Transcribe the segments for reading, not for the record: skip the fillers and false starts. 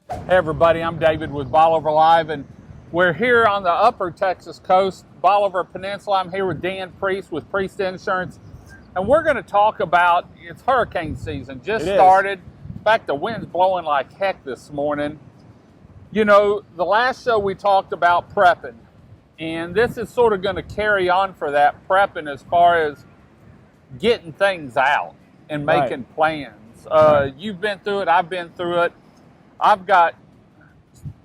Hey everybody, I'm David with Bolivar Live, and we're here on the upper Texas coast, Bolivar Peninsula. I'm here with Dan Priest with Priest Insurance, and we're going to talk about, it's hurricane season, just started. In fact, the wind's blowing like heck this morning. You know, the last show we talked about prepping, and this is sort of going to carry on for that prepping as far as getting things out and making plans. You've been through it, I've been through it.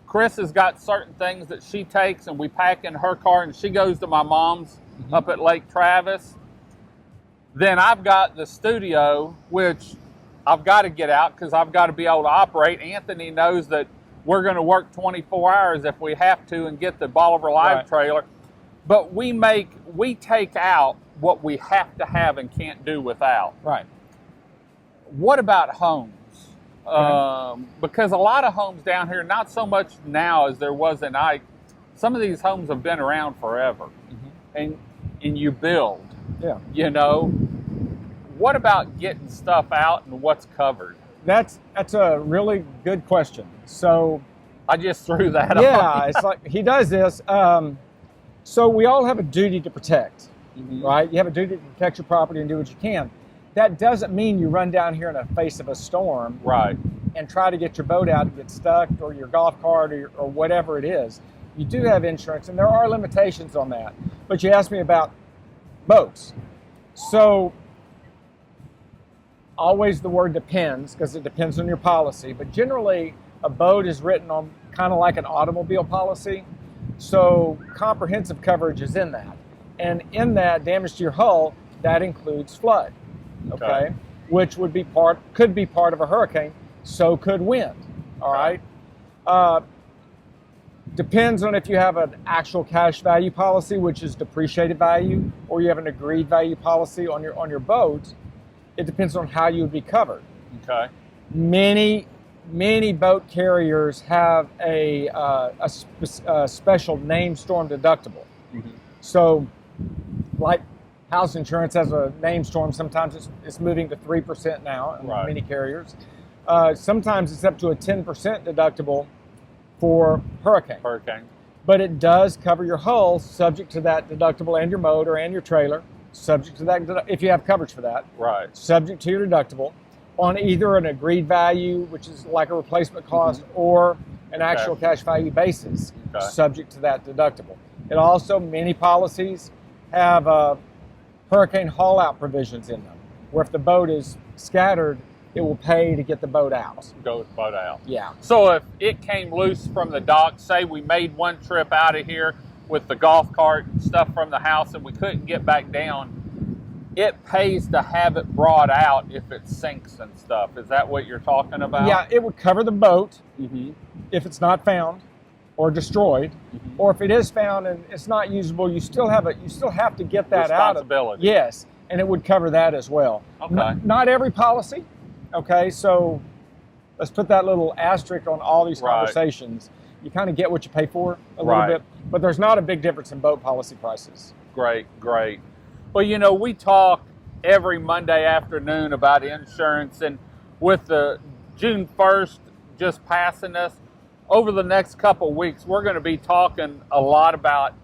Chris has got certain things that she takes and we pack in her car, and she goes to my mom's up at Lake Travis. Then I've got the studio, which I've got to get out because I've got to be able to operate. Anthony knows that we're going to work 24 hours if we have to and get the Bolivar Live trailer. But we take out what we have to have and can't do without. Right. What about homes? Because a lot of homes down here, not so much now as there was in Ike, some of these homes have been around forever, and you build. Yeah. You know, what about getting stuff out and what's covered? That's a really good question. So I just threw that on. Yeah, it's like he does this. So we all have a duty to protect, right? You have a duty to protect your property and do what you can. That doesn't mean you run down here in the face of a storm, right, and try to get your boat out and get stuck, or your golf cart, or whatever it is. You do have insurance, and there are limitations on that. But you asked me about boats. So always the word depends, because it depends on your policy. But generally, a boat is written on kind of like an automobile policy. So comprehensive coverage is in that. And in that, damage to your hull, that includes flood. Okay, which could be part of a hurricane. So could wind. All right. Depends on if you have an actual cash value policy, which is depreciated value, or you have an agreed value policy on your boat. It depends on how you would be covered. Okay. Many boat carriers have a special named storm deductible. So, like house insurance has a named storm. Sometimes it's moving to 3% now in many carriers. Sometimes it's up to a 10% deductible for hurricane. But it does cover your hull, subject to that deductible, and your motor and your trailer, subject to that if you have coverage for that. Right. Subject to your deductible on either an agreed value, which is like a replacement cost, or an actual cash value basis, subject to that deductible. It also, many policies have hurricane haul out provisions in them, where if the boat is scattered, it will pay to get the boat out. Go with the boat out. Yeah. So if it came loose from the dock, say we made one trip out of here with the golf cart and stuff from the house and we couldn't get back down, it pays to have it brought out if it sinks and stuff. Is that what you're talking about? Yeah, it would cover the boat if it's not found or destroyed, or if it is found and it's not usable, you still have to get that out. Responsibility. Yes, and it would cover that as well. Okay. Not every policy. Okay, so let's put that little asterisk on all these conversations. You kind of get what you pay for a little bit, but there's not a big difference in boat policy prices. Great. Well, you know, we talk every Monday afternoon about insurance, and with the June 1st just passing us, over the next couple of weeks, we're going to be talking a lot about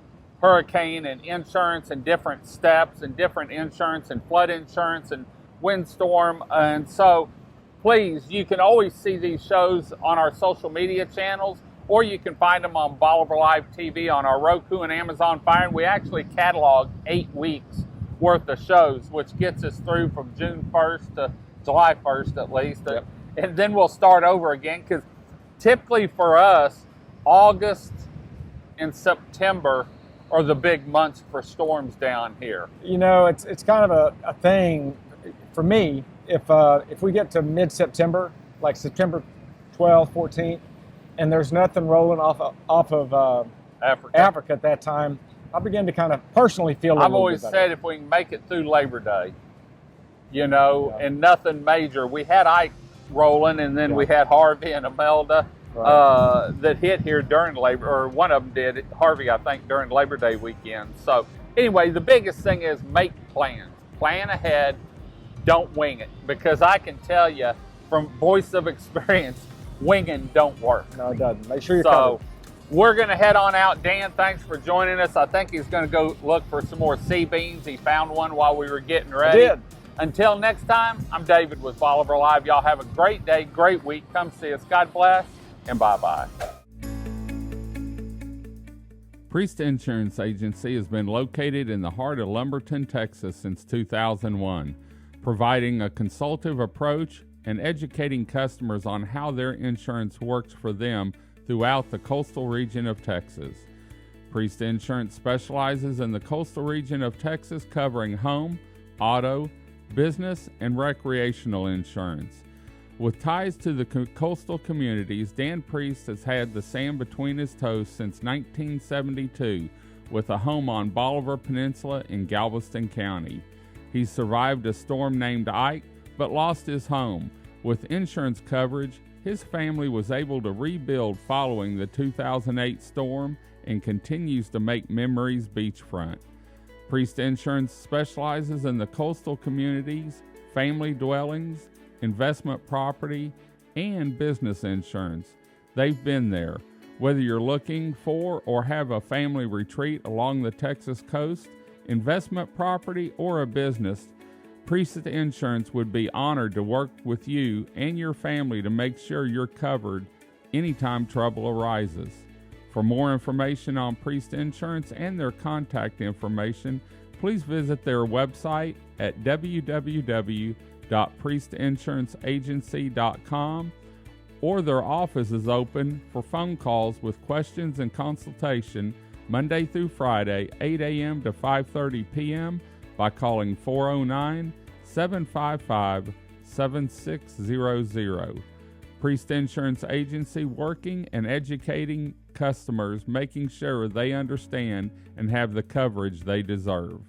hurricane and insurance and different steps and different insurance and flood insurance and windstorm. And so please, you can always see these shows on our social media channels, or you can find them on Bolivar Live TV on our Roku and Amazon Fire. And we actually catalog 8 weeks worth of shows, which gets us through from June 1st to July 1st at least. And then we'll start over again, because typically for us, August and September are the big months for storms down here. You know, it's kind of a thing for me. If we get to mid-September, like September 12th, 14th, and there's nothing rolling off of Africa at that time, I begin to kind of personally feel a little bit better. I've always said if we can make it through Labor Day, you know, and nothing major. We had Ike rolling, and then we had Harvey and Imelda that hit here during Labor, or one of them did, Harvey, I think, during Labor Day weekend. So anyway, the biggest thing is make plans. Plan ahead. Don't wing it, because I can tell you from voice of experience, winging don't work. No, it doesn't. Make sure you're So covered. we're going to head on out. Dan, thanks for joining us. I think he's going to go look for some more sea beans. He found one while we were getting ready. I did. Until next time, I'm David with Bolivar Live. Y'all have a great day, great week. Come see us. God bless, and bye-bye. Priest Insurance Agency has been located in the heart of Lumberton, Texas since 2001, providing a consultative approach and educating customers on how their insurance works for them throughout the coastal region of Texas. Priest Insurance specializes in the coastal region of Texas, covering home, auto, business, and recreational insurance. With ties to the coastal communities, Dan Priest has had the sand between his toes since 1972, with a home on Bolivar Peninsula in Galveston County. He survived a storm named Ike, but lost his home. With insurance coverage, his family was able to rebuild following the 2008 storm and continues to make memories beachfront. Priest Insurance specializes in the coastal communities, family dwellings, investment property, and business insurance. They've been there. Whether you're looking for or have a family retreat along the Texas coast, investment property, or a business, Priest Insurance would be honored to work with you and your family to make sure you're covered anytime trouble arises. For more information on Priest Insurance and their contact information, please visit their website at www.priestinsuranceagency.com, or their office is open for phone calls with questions and consultation Monday through Friday, 8 a.m. to 5:30 p.m. by calling 409-755-7600. Priest Insurance Agency, working and educating customers, making sure they understand and have the coverage they deserve.